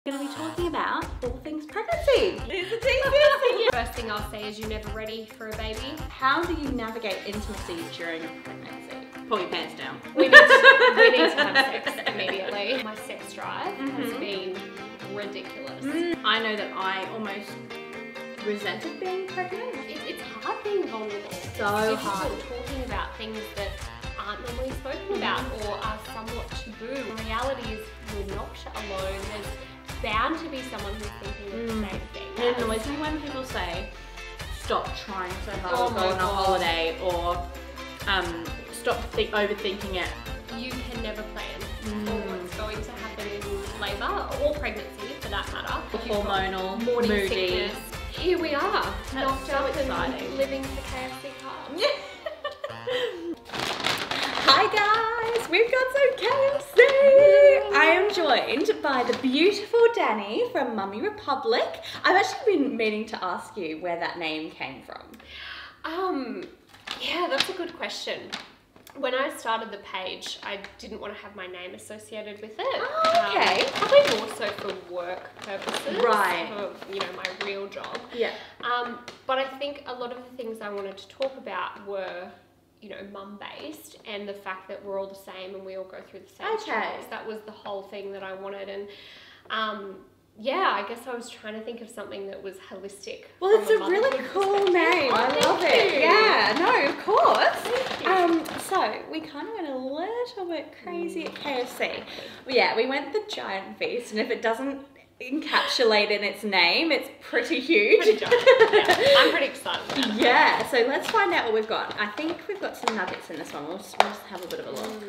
We're going to be talking about all things pregnancy. It's the teasiest. First thing I'll say is you're never ready for a baby. How do you navigate intimacy during pregnancy? Pull your pants down. We need to have sex immediately. My sex drive has been ridiculous. I know that I almost resented being pregnant. It's hard being vulnerable. So hard. Talking about things that aren't normally spoken about or are somewhat taboo. The reality is we're not alone. There's bound to be someone who's thinking of the same thing. It annoys me when people say, stop trying so hard to go on a holiday, or stop overthinking it. You can never plan for what's going to happen in labour or pregnancy for that matter. Hormonal, morning moody. sickness. Here we are. That's so exciting. And living for KFC carbs. Hi guys, we've got some KFC. I am joined by the beautiful Dannii from Mummy Republic. I've actually been meaning to ask you where that name came from. Yeah, that's a good question. When I started the page, I didn't want to have my name associated with it. Oh, okay. Probably more so for work purposes. Right. For, my real job. Yeah. But I think a lot of the things I wanted to talk about were mum-based, and the fact that we're all the same and we all go through the same struggles. That was the whole thing that I wanted, and yeah, I guess I was trying to think of something that was holistic. Well, it's a really cool name. I love it. Yeah, no, of course. So we kind of went a little bit crazy at KFC. Well, yeah, we went the giant feast, and if it doesn't encapsulate in its name, it's pretty huge. Pretty giant. Yeah, I'm pretty excited about it. Yeah, so let's find out what we've got. I think we've got some nuggets in this one. We'll just have a bit of a look.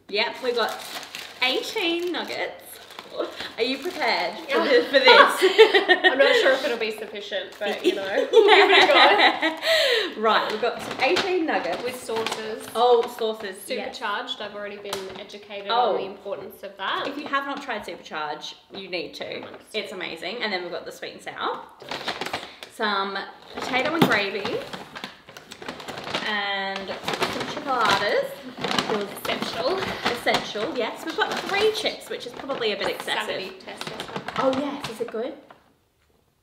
Yep, we've got 18 nuggets. Are you prepared for this? I'm not sure if it'll be sufficient, but we'll give it a go. Right, we've got some 18 nuggets. With sauces. Oh, sauces. Supercharged. I've already been educated on the importance of that. If you have not tried Supercharge, you need to. It's amazing. And then we've got the sweet and sour. Some potato and gravy. And some chocolates. Essential, yes. We've got 3 chips, which is probably a bit excessive. Oh yes, is it good?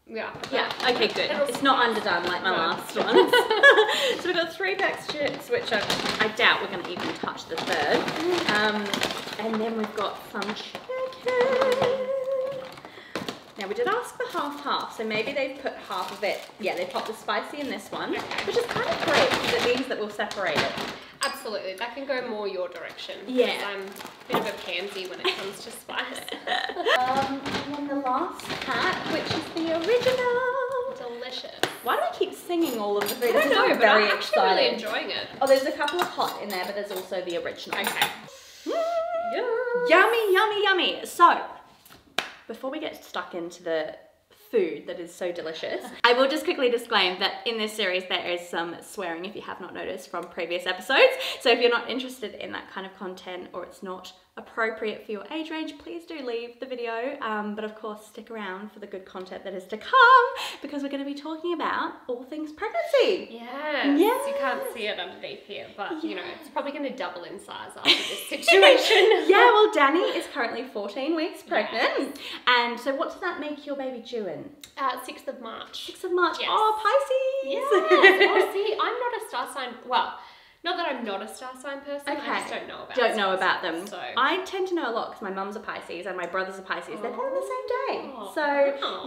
Yeah. Yeah, okay, good. It's not underdone like my last one. So we've got 3 packs of chips, which I doubt we're going to even touch the third. And then we've got some chicken. Now we did ask for half, so maybe they've put half of it, they popped the spicy in this one, which is kind of great because it means that we'll separate it. Absolutely, that can go more your direction. Yeah. I'm a bit of a pansy when it comes to spice. And then the last pack, which is the original. Delicious. Why do I keep singing all of the food? I don't know, but I'm actually really excited. enjoying it. Oh, there's a couple of hot in there, but there's also the original. Okay. Yes. Yummy, yummy, yummy. So, before we get stuck into the food that is so delicious, I will just quickly disclaim that in this series there is some swearing, if you have not noticed from previous episodes. So if you're not interested in that kind of content, or it's not appropriate for your age range, please do leave the video. But of course, stick around for the good content that is to come, because we're going to be talking about all things pregnancy. Yes. You can't see it underneath here, but it's probably going to double in size after this situation. Yeah, well, Dannii is currently 14 weeks pregnant. Yes. And so what does that make your baby due in? 6th of March. 6th of March. Yes. Oh, Pisces. Yes. Oh, see, I'm not a star sign. Well, not that I'm not a star sign person, I just don't know about them. So I tend to know a lot because my mum's a Pisces and my brother's a Pisces. They're born on the same day. So,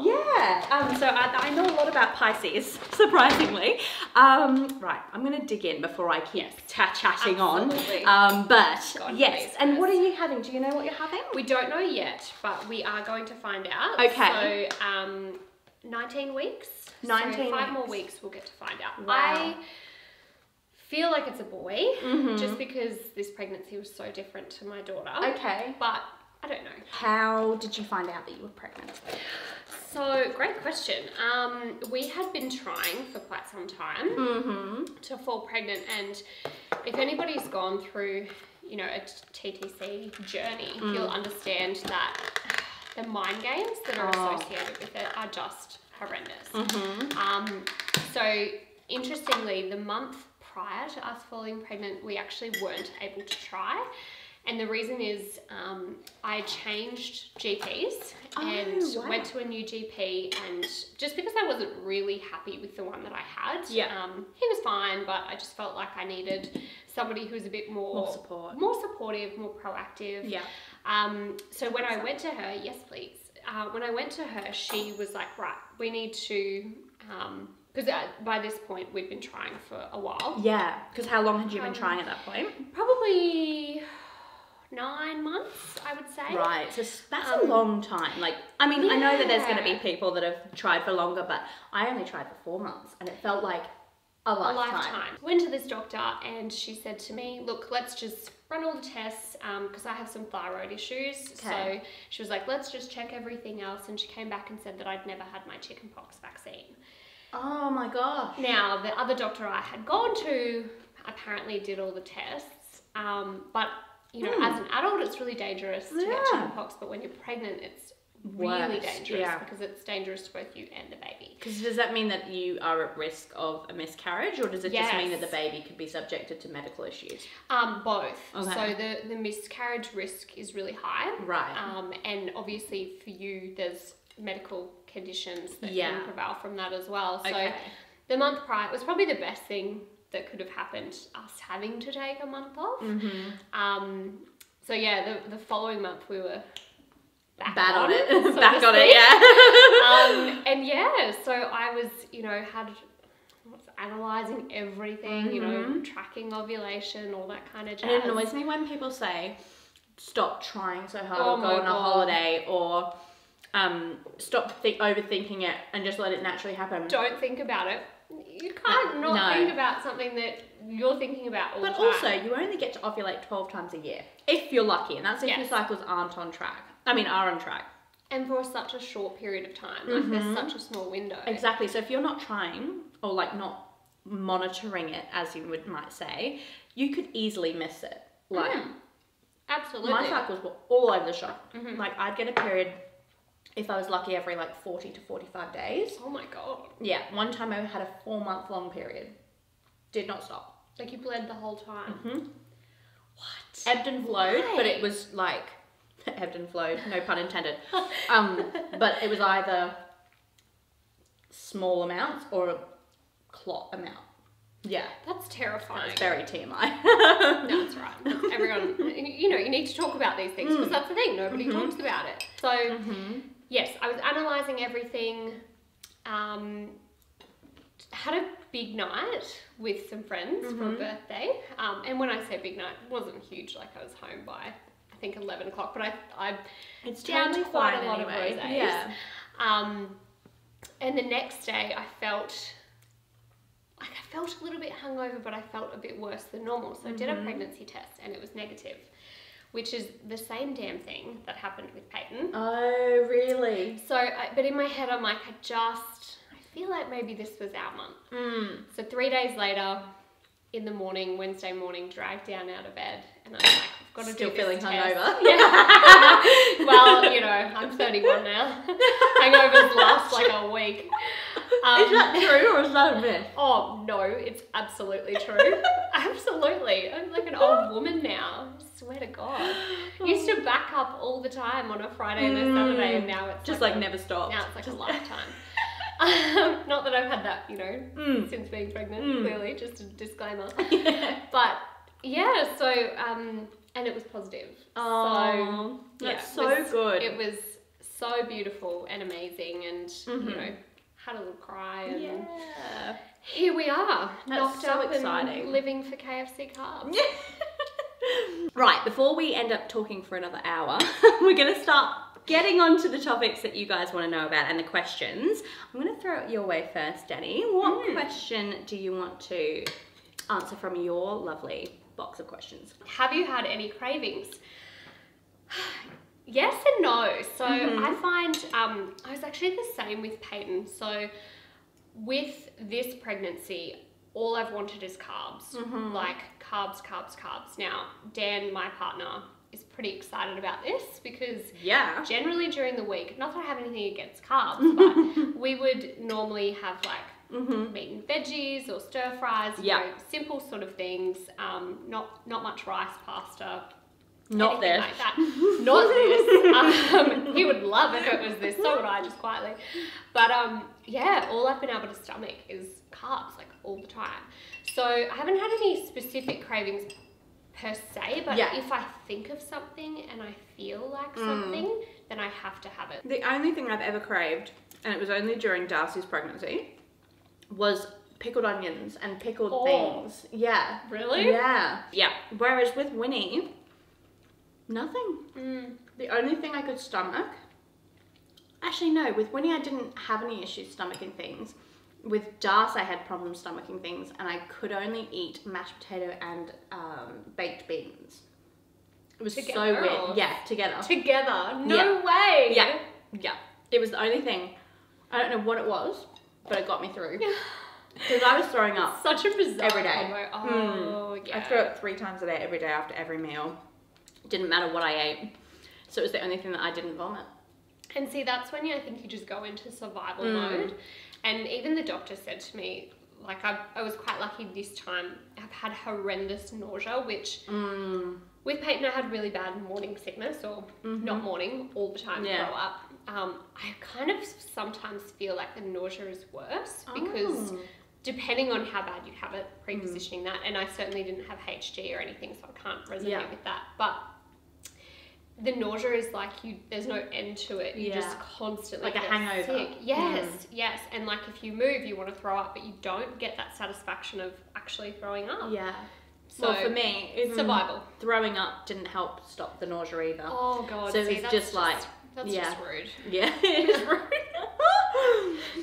yeah. So I know a lot about Pisces, surprisingly. Right, I'm going to dig in before I keep chatting on. But, yes. And what are you having? Do you know what you're having? We don't know yet, but we are going to find out. Okay. So, 19 weeks. 19 so 5 more weeks we'll get to find out. Wow. I feel like it's a boy, just because this pregnancy was so different to my daughter. Okay. But I don't know. How did you find out that you were pregnant? So, great question. We had been trying for quite some time to fall pregnant, and if anybody's gone through, a TTC journey, you'll understand that the mind games that are associated with it are just horrendous. So, interestingly, the month prior to us falling pregnant, we actually weren't able to try. And the reason is I changed GPs and went to a new GP, and just because I wasn't really happy with the one that I had, he was fine, but I just felt like I needed somebody who was a bit more supportive, more proactive. Yeah. So when I went to her, yes please. When I went to her, she was like, right, we need to, because by this point we'd been trying for a while. Yeah, because how long had you been trying at that point? Probably 9 months, I would say. Right, so that's a long time. Like, I mean, I know that there's going to be people that have tried for longer, but I only tried for 4 months, and it felt like a lifetime. Went to this doctor, and she said to me, look, let's just run all the tests, because I have some thyroid issues. Okay. So she was like, let's just check everything else, and she came back and said that I'd never had my chickenpox vaccine. Oh my gosh. Now, the other doctor I had gone to apparently did all the tests, but you know, as an adult, it's really dangerous to get chickenpox, but when you're pregnant, it's really dangerous because it's dangerous to both you and the baby. Because does that mean that you are at risk of a miscarriage, or does it just mean that the baby could be subjected to medical issues? Both. Okay. So the miscarriage risk is really high. Right. And obviously for you, there's medical conditions that can prevail from that as well. So the month prior, it was probably the best thing that could have happened, us having to take a month off. So yeah, the following month we were back on it. Back on it, yeah. And yeah, so I was, you know, analysing everything, you know, tracking ovulation, all that kind of jazz. And it annoys me when people say, stop trying so hard, or go on a holiday, or stop overthinking it and just let it naturally happen. Don't think about it. You can't not think about something that you're thinking about all the time. But also, you only get to ovulate 12 times a year, if you're lucky, and that's if your cycles aren't on track. I mean, are on track. And for such a short period of time, like there's such a small window. Exactly. So if you're not trying, or like not monitoring it, as you might say, you could easily miss it. Like, absolutely. My cycles were all over the shop. Like, I'd get a period, if I was lucky, every like 40 to 45 days. Oh my God. Yeah, one time I had a 4-month-long period. Did not stop. Like you bled the whole time? What? Ebbed and flowed, but it was like, ebbed and flowed, no pun intended. But it was either small amounts or a clot amount. Yeah. That's terrifying. That's very TMI. No, that's right. Everyone, you know, you need to talk about these things because that's the thing. Nobody talks about it. So, yes, I was analysing everything. Had a big night with some friends for a birthday. And when I say big night, it wasn't huge. Like I was home by, I think, 11 o'clock. But I it's downed totally quite fine a lot anyway. of rosés. Yeah. And the next day I felt a little bit hungover, but I felt a bit worse than normal. So I did a pregnancy test and it was negative, which is the same damn thing that happened with Peyton. Oh, really? So, but in my head, I'm like, I feel like maybe this was our month. So 3 days later, in the morning, Wednesday morning, dragged down out of bed, and I'm like, I've got to Still do this feeling test. hungover? Yeah. Well, you know, I'm 31 now. Hangovers last like a week. Is that true or is that a myth? Oh, no, it's absolutely true. Absolutely. I'm like an old woman now. I swear to God. Used to back up all the time on a Friday and a Saturday, and now it's just like never stopped. Now it's like a lifetime. Not that I've had that, you know, since being pregnant, clearly, just a disclaimer. But yeah, so, and it was positive. Oh, so, that's so good. It was so beautiful and amazing, and, you know, had a little cry, and here we are, knocked so up exciting. and living for KFC carbs. Right, before we end up talking for another hour, we're going to start getting on to the topics that you guys want to know about and the questions. I'm going to throw it your way first, Dannii. What question do you want to answer from your lovely box of questions? Have you had any cravings? Yes and no. So I find, I was actually the same with Peyton. So with this pregnancy, all I've wanted is carbs, like carbs, carbs, carbs. Now, Dan, my partner, is pretty excited about this because generally during the week, not that I have anything against carbs, but we would normally have like meat and veggies or stir fries, you know, simple sort of things, not much rice, pasta, Not anything this. like that. Not this. He would love if it was this, so would I, just quietly. But yeah, all I've been able to stomach is carbs, like all the time. So I haven't had any specific cravings per se, but if I think of something and I feel like something, then I have to have it. The only thing I've ever craved, and it was only during Darcy's pregnancy, was pickled onions and pickled things. Yeah. Really? Yeah. Yeah. Whereas with Winnie, nothing. The only thing I could stomach, actually no, with Winnie I didn't have any issues stomaching things. With Darcy I had problems stomaching things, and I could only eat mashed potato and baked beans. It was Together, so weird. Yeah, together. Together? No way! Yeah. Yeah. It was the only thing. I don't know what it was, but it got me through. Because I was throwing up such a bizarre every day. combo. Oh, yeah. I threw up 3 times a day, every day after every meal. Didn't matter what I ate. So it was the only thing that I didn't vomit. And see, that's when I think you just go into survival mode. And even the doctor said to me, like, I was quite lucky this time. I've had horrendous nausea, which with Peyton I had really bad morning sickness, or not morning, all the time, throw up. I kind of sometimes feel like the nausea is worse because depending on how bad you have it, pre-positioning that, and I certainly didn't have HG or anything, so I can't resonate with that. But the nausea is like there's no end to it. You just constantly like a hangover. Sick. Yes, yes. And like if you move, you want to throw up, but you don't get that satisfaction of actually throwing up. Yeah. So well, for me, survival. Throwing up didn't help stop the nausea either. Oh God. So it's just like that's just rude. Yeah, it is rude.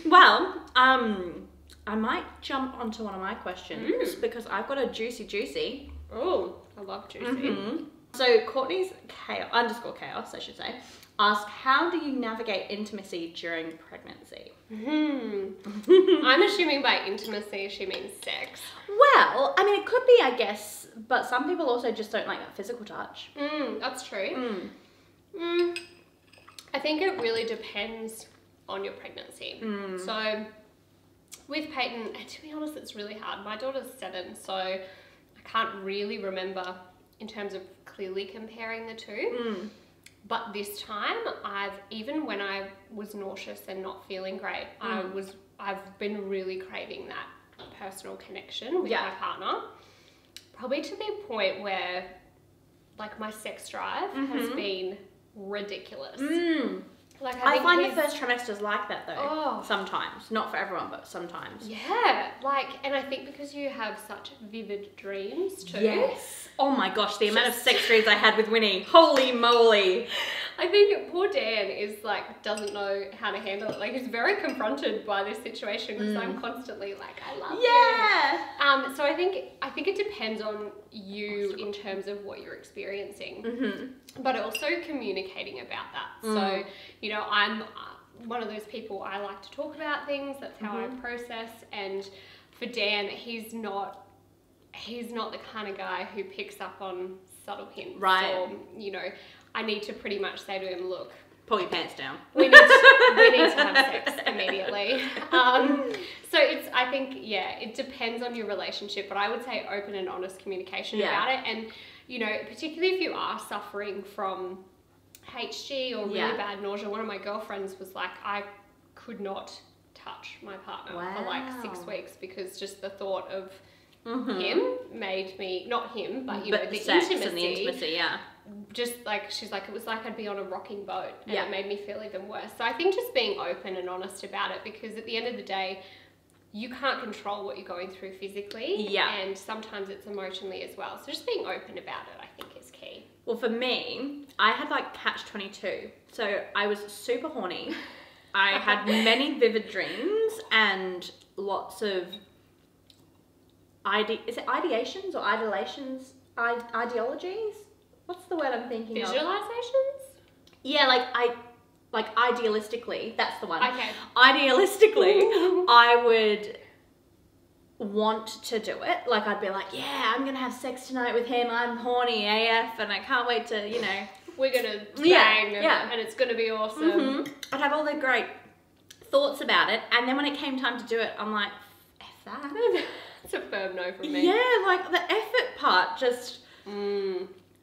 Well, I might jump onto one of my questions because I've got a juicy. Oh, I love juicy. So Courtney's _chaos, I should say, asked, how do you navigate intimacy during pregnancy? I'm assuming by intimacy she means sex. Well, I mean, it could be, I guess, but some people also just don't like that physical touch. That's true. I think it really depends on your pregnancy. So with Peyton, to be honest, it's really hard. My daughter's 7, so I can't really remember in terms of clearly comparing the two. But this time, even when I was nauseous and not feeling great, I've been really craving that personal connection with my partner. Probably to the point where, like, my sex drive has been ridiculous. Like I find the first trimester's like that though. Sometimes, not for everyone, but sometimes. Yeah, like, and I think because you have such vivid dreams too. Yes. Oh my gosh, the amount of sex dreams I had with Winnie. Holy moly. I think poor Dan is like, doesn't know how to handle it. Like he's very confronted by this situation because I'm constantly like, I love you. So I think it depends on you in terms of what you're experiencing, but also communicating about that. So, you know, I'm one of those people, I like to talk about things. That's how I process. And for Dan, he's not the kind of guy who picks up on subtle hints. Right. Or, you know, I need to pretty much say to him, look, pull your pants down. We need to have sex immediately. So I think, it depends on your relationship, but I would say open and honest communication about it. And, you know, particularly if you are suffering from HG or really bad nausea. One of my girlfriends was like, I could not touch my partner for like 6 weeks because just the thought of him made me, not him, but you know, the intimacy, just like, she's like, it was like I'd be on a rocking boat and it made me feel even worse. So I think just being open and honest about it, because at the end of the day, you can't control what you're going through physically and sometimes it's emotionally as well. So just being open about it, I think is key. Well, for me, I had like catch-22. So I was super horny. I had many vivid dreams and lots of is it ideations or ideations? Ideologies? What's the word I'm thinking of? Visualizations? Yeah, like idealistically, that's the one. Okay. Idealistically, I would want to do it. Like I'd be like, yeah, I'm gonna have sex tonight with him. I'm horny AF and I can't wait to, you know. We're gonna bang and it's gonna be awesome. I'd have all the great thoughts about it, and then when it came time to do it, I'm like, F that. It's a firm no from me. Yeah, like the effort part just...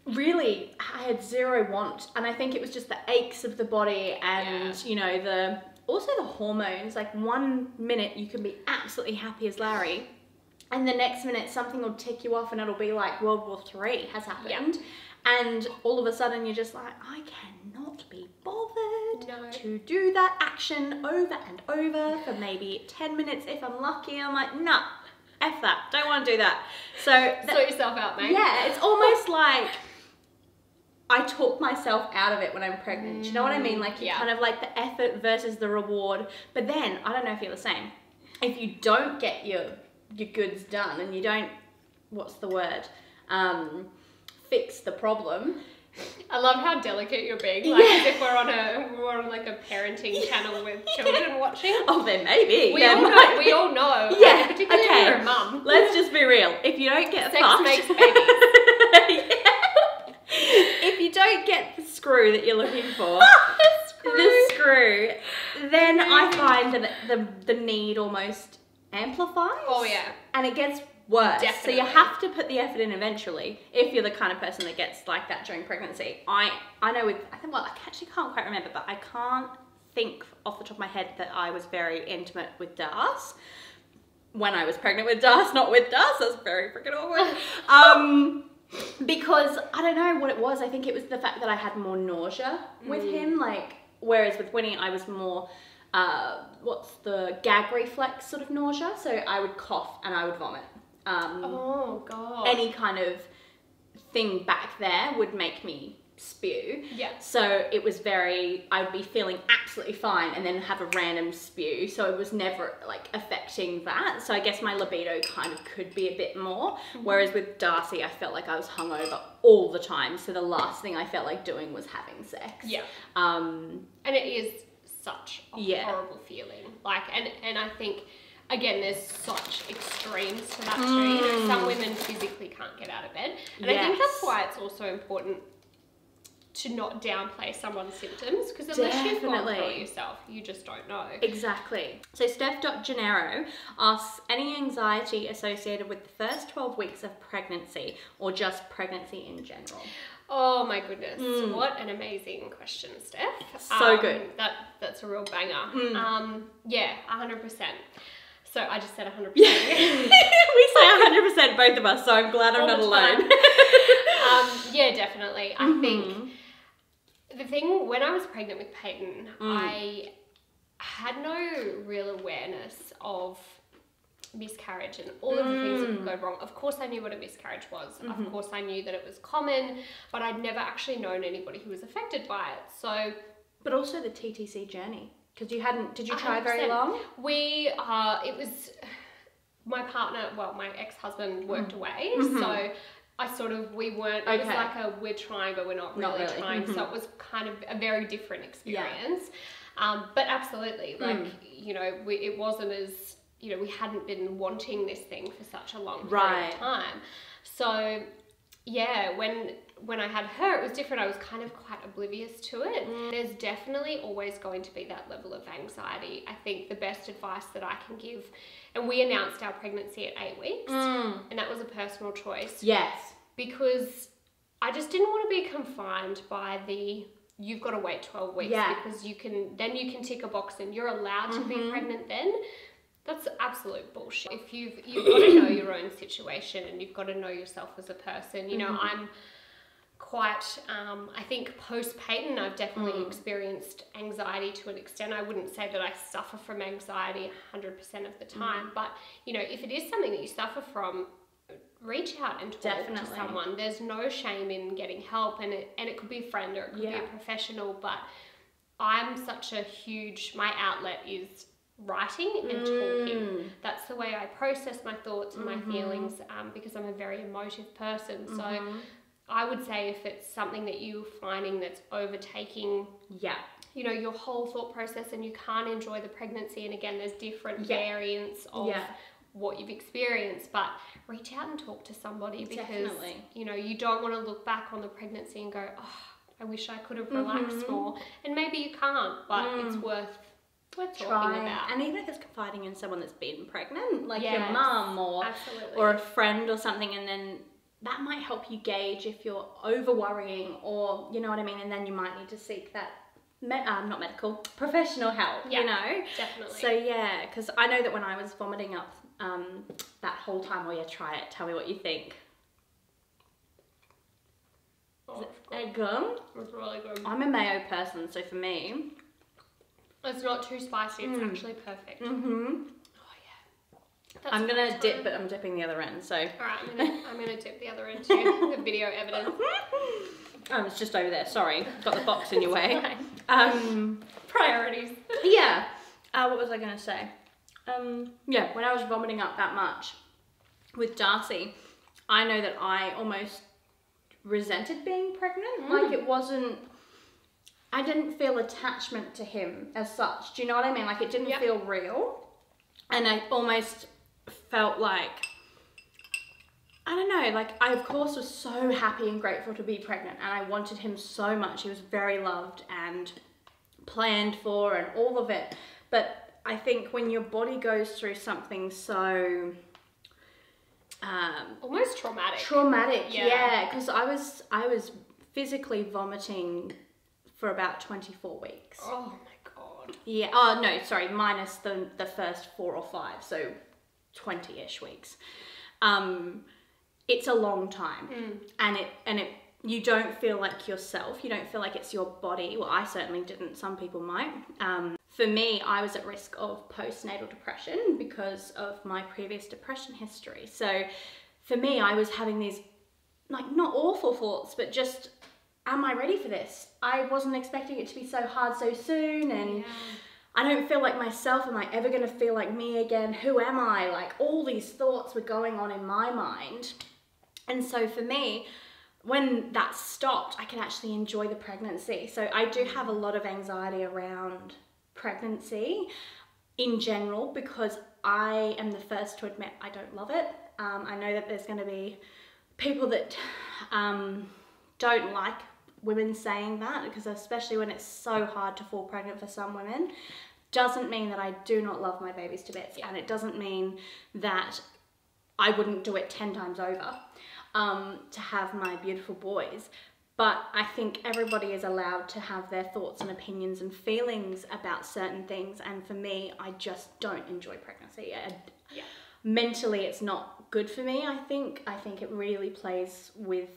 really, I had zero want. And I think it was just the aches of the body and, you know, also the hormones. Like 1 minute you can be absolutely happy as Larry, and the next minute something will tick you off and it'll be like World War III has happened. And all of a sudden you're just like, I cannot be bothered to do that action over and over for maybe 10 minutes if I'm lucky. I'm like, nah, F that, don't want to do that. So sort yourself out, mate. Yeah, it's almost like I talk myself out of it when I'm pregnant. Do you know what I mean? Like you kind of like the effort versus the reward. But then, I don't know if you're the same. If you don't get your goods done and you don't, what's the word? Fix the problem. I love how delicate you're being. Like as if we're on like a parenting channel with children watching. Oh, there may be. We all know. Yeah. Like, particularly if you're a mum. Let's just be real. If you don't get sex makes babies. If you don't get the screw that you're looking for, the screw, then I find that the need almost amplifies. Oh yeah. And it gets worse. Definitely. So you have to put the effort in eventually if you're the kind of person that gets like that during pregnancy. I know I actually can't quite remember, but I can't think off the top of my head that I was very intimate with Das when I was pregnant with Das, not with Das. That's very freaking awkward. Because I don't know what it was. I think it was the fact that I had more nausea with him, like, whereas with Winnie I was more what's the gag reflex sort of nausea. So I would cough and I would vomit. Oh god. Any kind of thing back there would make me spew. Yeah. So it was I'd be feeling absolutely fine and then have a random spew. So it was never like affecting that. So I guess my libido kind of could be a bit more. Whereas with Darcy, I felt like I was hungover all the time. So the last thing I felt like doing was having sex. Yeah. And it is such a horrible feeling. Like, and I think, again, there's such extremes to that too. You know, some women physically can't get out of bed. And I think that's why it's also important to not downplay someone's symptoms, because unless you've gone through it yourself, you just don't know. Exactly. So Steph.Gennaro asks, any anxiety associated with the first 12 weeks of pregnancy or just pregnancy in general? Oh my goodness, what an amazing question, Steph. So good. That's a real banger. Yeah, 100%. So I just said 100%. We say 100% both of us, so I'm glad I'm not alone. Yeah, definitely. I think the thing, when I was pregnant with Peyton, I had no real awareness of miscarriage and all of the things that could go wrong. Of course I knew what a miscarriage was. Of course I knew that it was common, but I'd never actually known anybody who was affected by it. So, but also the TTC journey, because did you try very long? It was my partner, well, my ex-husband worked away, so we weren't, it was like we're trying, but we're not really trying. So it was kind of a very different experience. But absolutely, like, you know, it wasn't as, you know, we hadn't been wanting this thing for such a long period of time. So yeah, when I had her, it was different. I was kind of quite oblivious to it. There's definitely always going to be that level of anxiety. I think the best advice that I can give, and we announced our pregnancy at 8 weeks, and that was a personal choice. Yes. Because I just didn't want to be confined by you've got to wait 12 weeks because you can tick a box and you're allowed to be pregnant then. That's absolute bullshit. If you've got to know your own situation and you've got to know yourself as a person. You know, I'm quite, I think post-Peyton, I've definitely experienced anxiety to an extent. I wouldn't say that I suffer from anxiety 100% of the time, but, you know, if it is something that you suffer from, reach out and talk to someone. There's no shame in getting help, and it could be a friend or it could be a professional, but I'm such a huge, my outlet is writing and talking. That's the way I process my thoughts and my feelings, because I'm a very emotive person. So I would say if it's something that you're finding that's overtaking you know, your whole thought process and you can't enjoy the pregnancy, and again, there's different variants of what you've experienced, but reach out and talk to somebody, because you know, you don't want to look back on the pregnancy and go, oh, I wish I could have relaxed more. And maybe you can't, but it's worth talking about. And even if it's confiding in someone that's been pregnant, like your mum or a friend or something, and then that might help you gauge if you're over worrying, or you know what I mean, and then you might need to seek that not medical, professional help, you know? Definitely. So yeah, because I know that when I was vomiting up that whole time, try it, tell me what you think. Oh, Is it good? It's really good. I'm a mayo person, so for me... It's not too spicy, it's actually perfect. Mm-hmm. Oh yeah. That's I'm gonna dip, but I'm dipping the other end, so... Alright, I'm gonna dip the other end too, the video evidence. Oh, it's just over there, sorry. Got the box in your way. Priorities. Yeah. What was I gonna say? Yeah, when I was vomiting up that much with Darcy, I know that I almost resented being pregnant. Like it wasn't, I didn't feel attachment to him as such. Do you know what I mean? Like it didn't feel real. And I almost felt like, I don't know, like I of course was so happy and grateful to be pregnant, and I wanted him so much. He was very loved and planned for and all of it. But I think when your body goes through something so almost traumatic. Yeah, because I was physically vomiting for about 24 weeks. Oh my god. Yeah. Oh no, sorry, minus the first 4 or 5, so 20-ish weeks. It's a long time, and it you don't feel like yourself. You don't feel like it's your body. Well, I certainly didn't. Some people might. For me, I was at risk of postnatal depression because of my previous depression history. So for me, I was having these, like, not awful thoughts, but just, am I ready for this? I wasn't expecting it to be so hard so soon, and I don't feel like myself. Am I ever going to feel like me again? Who am I? Like, all these thoughts were going on in my mind. And so for me, when that stopped, I could actually enjoy the pregnancy. So I do have a lot of anxiety around pregnancy in general, because I am the first to admit I don't love it. I know that there's going to be people that don't like women saying that, because especially when it's so hard to fall pregnant for some women, doesn't mean that I do not love my babies to bits, and it doesn't mean that I wouldn't do it 10 times over to have my beautiful boys. But I think everybody is allowed to have their thoughts and opinions and feelings about certain things. And for me, I just don't enjoy pregnancy. Mentally, it's not good for me, I think. I think it really plays with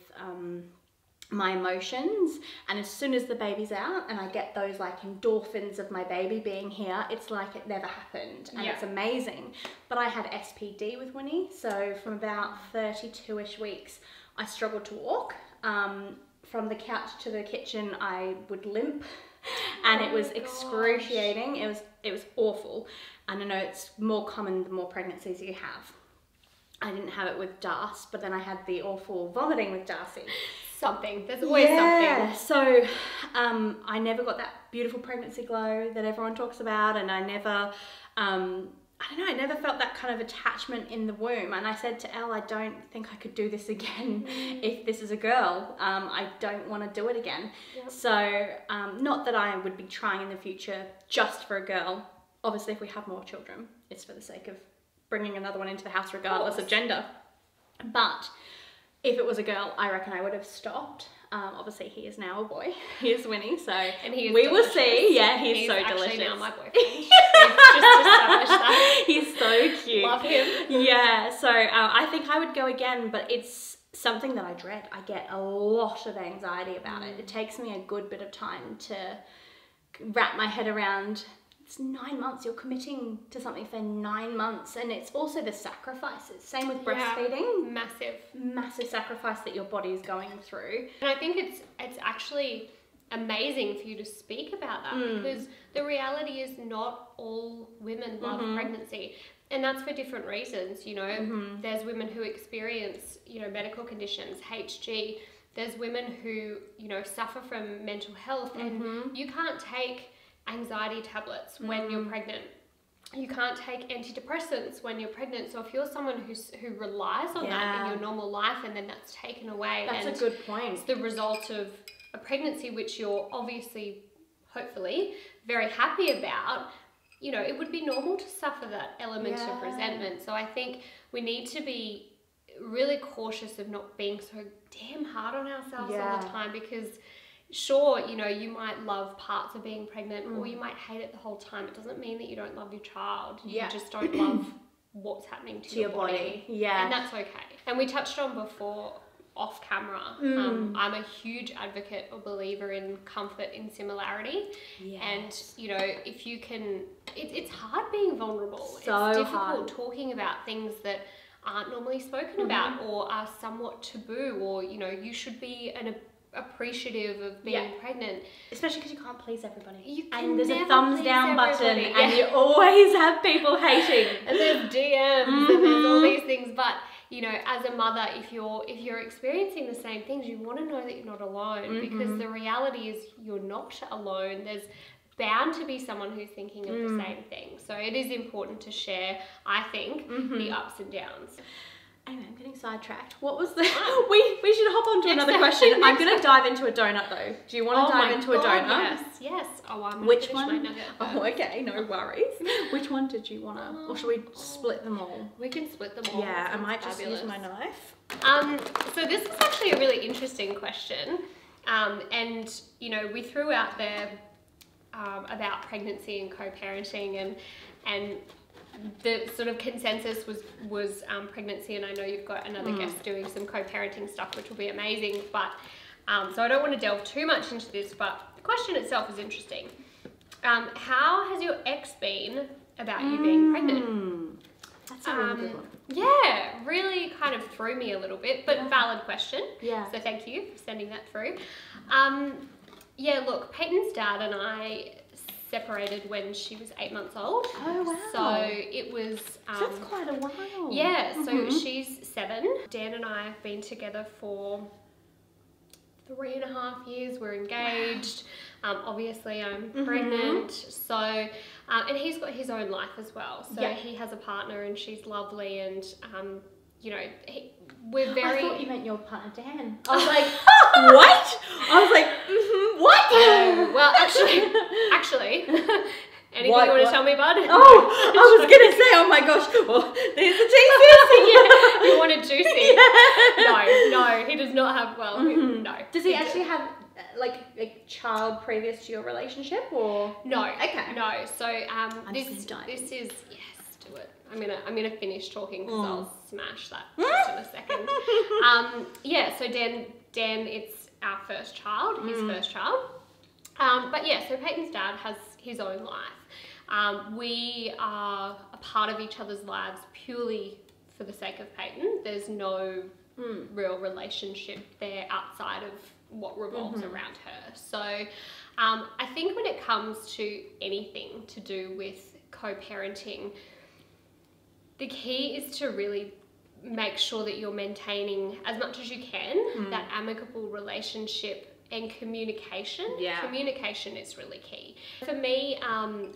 my emotions. And as soon as the baby's out and I get those like endorphins of my baby being here, it's like it never happened. And it's amazing. But I had SPD with Winnie. So from about 32-ish weeks, I struggled to walk. From the couch to the kitchen, I would limp, and it was excruciating. It was awful. And I know it's more common the more pregnancies you have. I didn't have it with Darcy, but then I had the awful vomiting with Darcy. There's always something. So I never got that beautiful pregnancy glow that everyone talks about, and I never, I don't know, I never felt that kind of attachment in the womb. And I said to Elle, I don't think I could do this again if this is a girl. I don't want to do it again. So not that I would be trying in the future just for a girl. Obviously, if we have more children, it's for the sake of bringing another one into the house regardless of gender. But if it was a girl, I reckon I would have stopped. Obviously, he is now a boy. He is Winnie, so and he is we delicious. will see. Yeah, he's so actually delicious. Now my boyfriend. We've just established that. He's so cute. Love him. Yeah, so I think I would go again, but it's something that I dread. I get a lot of anxiety about it. It takes me a good bit of time to wrap my head around. It's 9 months. You're committing to something for 9 months, and it's also the sacrifices. Same with breastfeeding. Massive sacrifice that your body is going through. And I think it's actually amazing for you to speak about that, because the reality is not all women love pregnancy, and that's for different reasons. You know, there's women who experience, you know, medical conditions, HG. There's women who, you know, suffer from mental health, and you can't take anxiety tablets when you're pregnant. You can't take antidepressants when you're pregnant. So if you're someone who relies on that in your normal life, and then that's taken away, that's and a good point. It's the result of a pregnancy which you're obviously, hopefully, very happy about, you know, it would be normal to suffer that element of resentment. So I think we need to be really cautious of not being so damn hard on ourselves all Yeah. the time, because sure, you know, you might love parts of being pregnant or you might hate it the whole time. It doesn't mean that you don't love your child. You just don't love what's happening to your body. Yeah. And that's okay. And we touched on before off camera, I'm a huge advocate or believer in comfort in similarity. Yes. And, you know, if you can, it's hard being vulnerable. So it's difficult hard. talking about things that aren't normally spoken about or are somewhat taboo, or, you know, you should be appreciative of being pregnant. Especially because you can't please everybody. You and there's can a never thumbs please down button everybody. and you always have people hating. And there's DMs and there's all these things, but you know, as a mother, if you're experiencing the same things, you want to know that you're not alone, because the reality is you're not alone. There's bound to be someone who's thinking of the same thing. So it is important to share, I think, the ups and downs. Anyway, I'm getting sidetracked. What was the... we should hop on to another question. I'm going to dive into a donut though. Do you want to dive into a donut? Yes. Oh, I'm going to Which finish one? my nugget first. Oh, okay, no worries. Which one did you want to... Or should we split them all? We can split them all. Yeah, I Sounds might just fabulous. use my knife. So this is actually a really interesting question. And, you know, we threw out there about pregnancy and co-parenting, and the sort of consensus was pregnancy, and I know you've got another guest doing some co-parenting stuff, which will be amazing, but so I don't want to delve too much into this, but the question itself is interesting. How has your ex been about you being pregnant? That's a really good one. Yeah, really kind of threw me a little bit, but valid question. Yeah. So thank you for sending that through. Yeah, look, Peyton's dad and I separated when she was 8 months old. Oh, wow. So it was... So that's quite a while. Yeah, so she's 7. Dan and I have been together for 3.5 years. We're engaged. Obviously, I'm pregnant. So, and he's got his own life as well. So he has a partner and she's lovely, and, you know, we're very... I thought you meant your partner, Dan. I was like, what? I was like, what? Well, actually, anything What? you want to tell me, bud? Oh, I was going to say, oh my gosh, well, there's the Jesus. Yeah, you want a juicy? No, he does not have, well, no. Does he actually have like a child previous to your relationship, or? No. Okay. No, so this just gonna dive is, yes, do it. I'm gonna finish talking because I'll smash that just in a second. Yeah, so Dan, it's our first child, his first child. But yeah, so Peyton's dad has his own life. We are a part of each other's lives purely for the sake of Peyton. There's no real relationship there outside of what revolves around her. So I think when it comes to anything to do with co-parenting, the key is to really make sure that you're maintaining as much as you can that amicable relationship and communication. Yeah. Communication is really key. For me,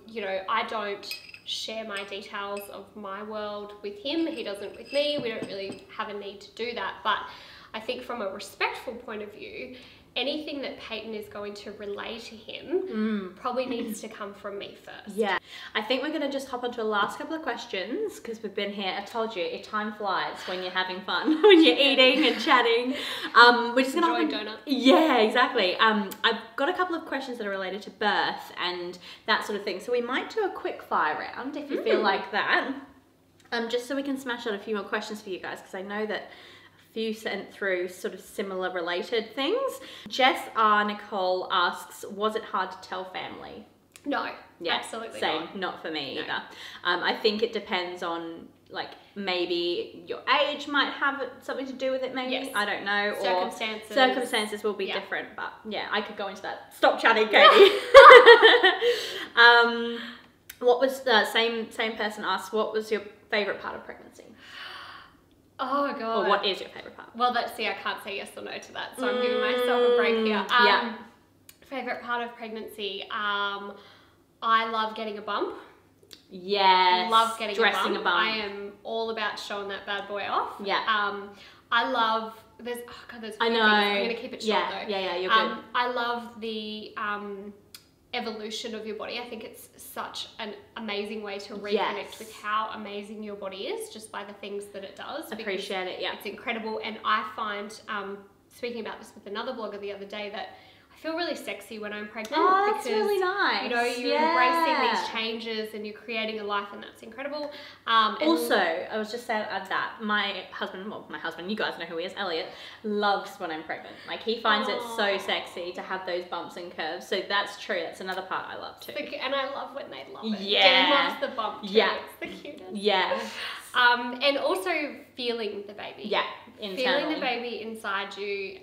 you know, I don't share my details of my world with him. He doesn't with me. We don't really have a need to do that. But I think from a respectful point of view, anything that Peyton is going to relay to him probably needs to come from me first. Yeah. I think we're going to just hop onto the last couple of questions because we've been here. I told you, time flies when you're having fun, when you're eating and chatting. We're just going to donut. Yeah, exactly. I've got a couple of questions that are related to birth and that sort of thing. So we might do a quick fire round if you feel like that. Just so we can smash out a few more questions for you guys, because I know that few sent through sort of similar related things. Jess R. Nicole asks, was it hard to tell family? No, yeah, absolutely same, not for me either. I think it depends on, like, maybe your age might have something to do with it, maybe. I don't know. Circumstances. Or circumstances will be different, but yeah, I could go into that. Stop chatting, Katie. What was the same person asked, what was your favourite part of pregnancy? Oh God. Or what is your favourite part? Well, let's see, I can't say yes or no to that, so I'm giving myself a break here. Yeah. Favourite part of pregnancy, I love getting a bump. Yes. Love getting dressing a bump. I am all about showing that bad boy off. Yeah. I love, there's a few I know. things. I'm going to keep it short though. Yeah, you're good. I love the evolution of your body. I think it's such an amazing way to reconnect with how amazing your body is just by the things that it does. Appreciate it, yeah. It's incredible. And I find, speaking about this with another blogger the other day, that I feel really sexy when I'm pregnant. Oh, that's because, really nice. You know, you're embracing these changes and you're creating a life, and that's incredible. Also, I was just saying that my husband, you guys know who he is, Elliot, loves when I'm pregnant. Like, he finds it so sexy to have those bumps and curves. So that's true. That's another part I love too. And I love when they love it. Yeah. Dan loves the bump too. Yeah. It's the cutest. Yeah. And also feeling the baby. Yeah. Internally. Feeling the baby inside you.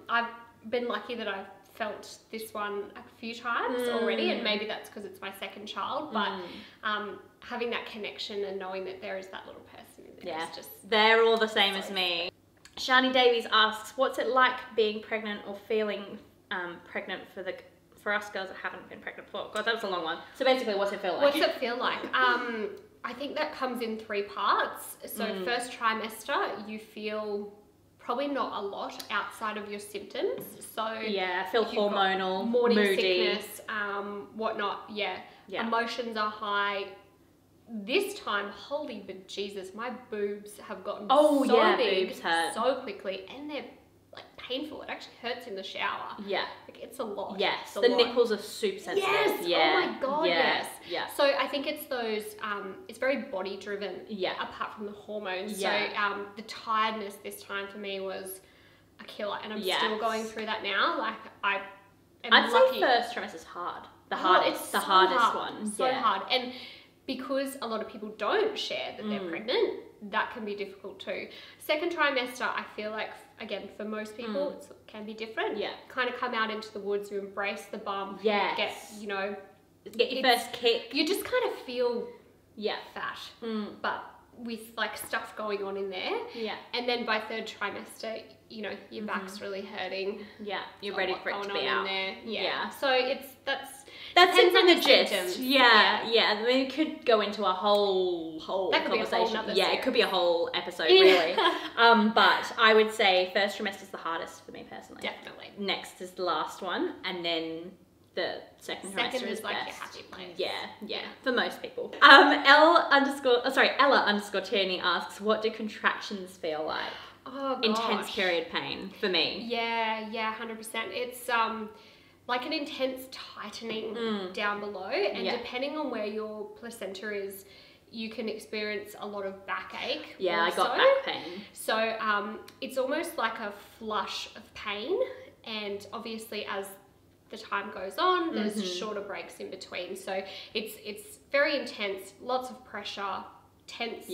I've been lucky that I've felt this one a few times already, and maybe that's because it's my second child, but having that connection and knowing that there is that little person in there is just... They're all the same as me. Shani Davies asks, what's it like being pregnant or feeling pregnant for us girls that haven't been pregnant before? God, that was a long one. So basically, what's it feel like? What's it feel like? I think that comes in 3 parts. So first trimester, you feel probably not a lot outside of your symptoms. So yeah, I feel hormonal, morning moody, sickness, whatnot. Yeah. Emotions are high. This time, holy bejesus, my boobs have gotten so big boobs hurt so quickly, and they're like painful. It actually hurts in the shower. Yeah. Like, it's a lot. Yes, the nipples are super sensitive. Yes. Yeah. Oh my God, yes. Yeah. So I think it's those, it's very body driven. Yeah. Apart from the hormones. Yeah. So the tiredness this time for me was a killer, and I'm still going through that now. Like, I'd say first trimester is hard. The hardest hard. one. So hard. And because a lot of people don't share that they're pregnant, that can be difficult too. Second trimester, I feel like, again, for most people, it can be different. Yeah. Kind of come out into the woods, you embrace the bump. Yes. Get your first kick. You just kind of feel fat, but with like stuff going on in there. Yeah. And then by third trimester, you know, your back's really hurting. Yeah. You're ready for it to be out. There. Yeah. So that's it from the gist. Yeah. I mean, it could go into a whole conversation. It could be a whole episode, really. But I would say first trimester is the hardest for me personally. Definitely. Next is the last one, and then the second trimester is like best. your happy place. Yeah, for most people. Ella_Tierney asks, what do contractions feel like? Oh gosh. Intense period pain for me. Yeah, 100%. It's like an intense tightening down below, and depending on where your placenta is, you can experience a lot of backache. Yeah, I got back pain. So it's almost like a flush of pain, and obviously as the time goes on, there's shorter breaks in between. So it's very intense, lots of pressure, tense,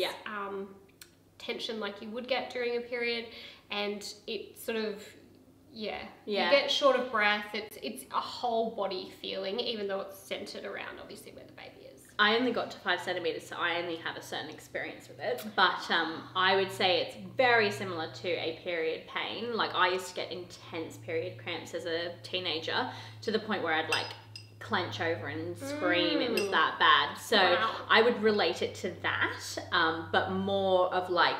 tension like you would get during a period, and it sort of you get short of breath. It's a whole body feeling, even though it's centered around obviously where the baby is. I only got to 5 centimeters, so I only have a certain experience with it. But I would say it's very similar to a period pain. Like, I used to get intense period cramps as a teenager, to the point where I'd like clench over and scream. It was that bad. So I would relate it to that, but more of like,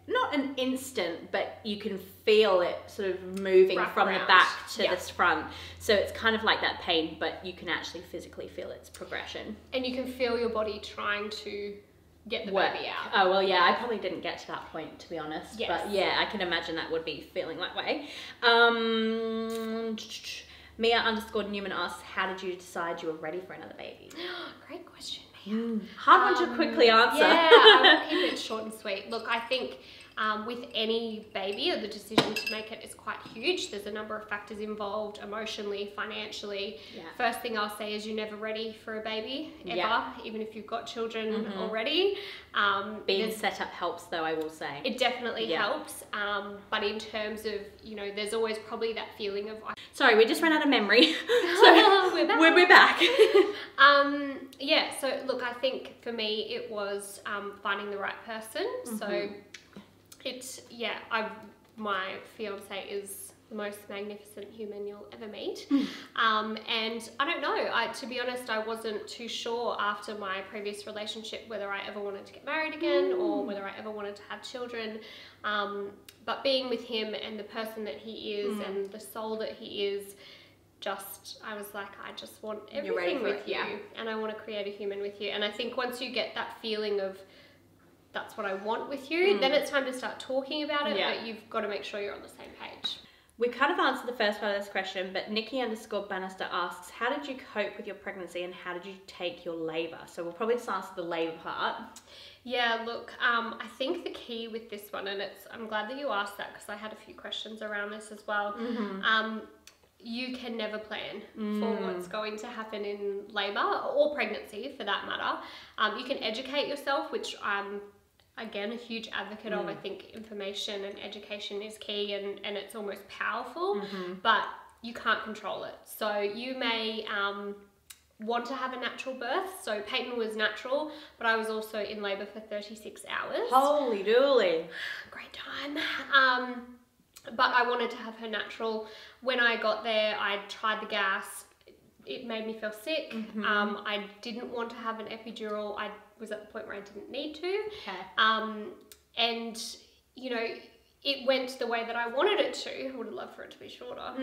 not an instant, but you can feel it sort of moving from the back to this front. So it's kind of like that pain, but you can actually physically feel its progression. And you can feel your body trying to get the baby out. Oh, well, yeah, I probably didn't get to that point, to be honest. Yes. But yeah, I can imagine that would be feeling that way. Mia_Newman asks, how did you decide you were ready for another baby? Great question. Hard one to quickly answer. Yeah, I will keep it short and sweet. Look, I think with any baby, the decision to make it is quite huge. There's a number of factors involved, emotionally, financially. Yeah. First thing I'll say is you're never ready for a baby, ever, even if you've got children already. Being set up helps, though, I will say. It definitely helps. But in terms of, you know, there's always probably that feeling of... Sorry, we just ran out of memory. So we're back. Yeah, so look, I think for me it was finding the right person. So it's, my fiance is the most magnificent human you'll ever meet. And I don't know, to be honest, I wasn't too sure after my previous relationship whether I ever wanted to get married again or whether I ever wanted to have children. But being with him and the person that he is and the soul that he is, I was like, I just want everything with you, and I want to create a human with you. And I think once you get that feeling of that's what I want with you, then it's time to start talking about it, but you've got to make sure you're on the same page. We kind of answered the first part of this question, but Nikki_Bannister asks, how did you cope with your pregnancy and how did you take your labour? So we'll probably just answer the labour part. Yeah, look, I think the key with this one, and I'm glad that you asked that because I had a few questions around this as well. You can never plan for what's going to happen in labour or pregnancy for that matter. You can educate yourself, which I'm, again, a huge advocate of. I think information and education is key and it's almost powerful, but you can't control it. So you may want to have a natural birth. So Peyton was natural, but I was also in labour for 36 hours. Holy dooly. Great time. But I wanted to have her natural. When I got there, I tried the gas. It made me feel sick. I didn't want to have an epidural. I was at the point where I didn't need to. And, you know, it went the way that I wanted it to. I would have loved for it to be shorter.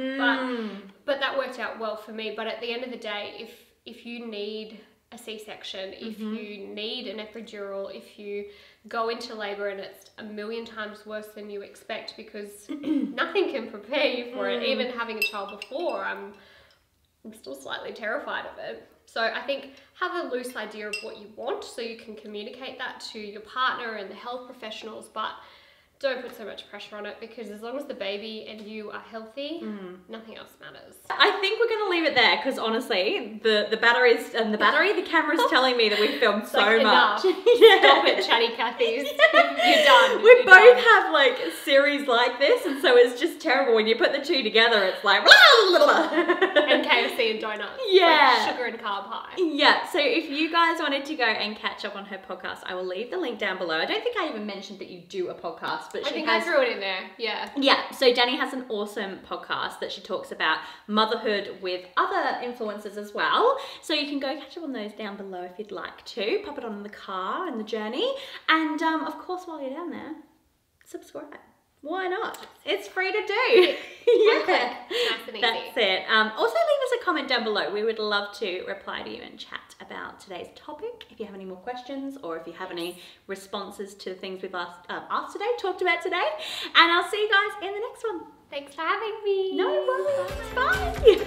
But that worked out well for me. But at the end of the day, if you need a C-section, if you need an epidural, if you go into labour and it's a million times worse than you expect because nothing can prepare you for it. Even having a child before, I'm still slightly terrified of it. So I think have a loose idea of what you want so you can communicate that to your partner and the health professionals, but don't put so much pressure on it because as long as the baby and you are healthy, nothing else matters. I think we're going to leave it there because honestly, the batteries and the camera's telling me that we've filmed so much. Stop it, chatty Cathy's. You're done. We both have like a series like this, and so it's just terrible when you put the two together. It's like and KFC and donuts. Yeah, like sugar and carb high. Yeah. So if you guys wanted to go and catch up on her podcast, I will leave the link down below. I don't think I even mentioned that you do a podcast. But I threw it in there, yeah. Yeah, so Dannii has an awesome podcast that she talks about motherhood with other influencers as well. So you can go catch up on those down below if you'd like to. Pop it on in the car and the journey. And of course, while you're down there, subscribe. Why not? It's free to do. Yeah, nice and easy. That's it. Also leave us a comment down below. We would love to reply to you and chat about today's topic. If you have any more questions or if you have any responses to the things we've talked about today. And I'll see you guys in the next one. Thanks for having me. No worries. Bye.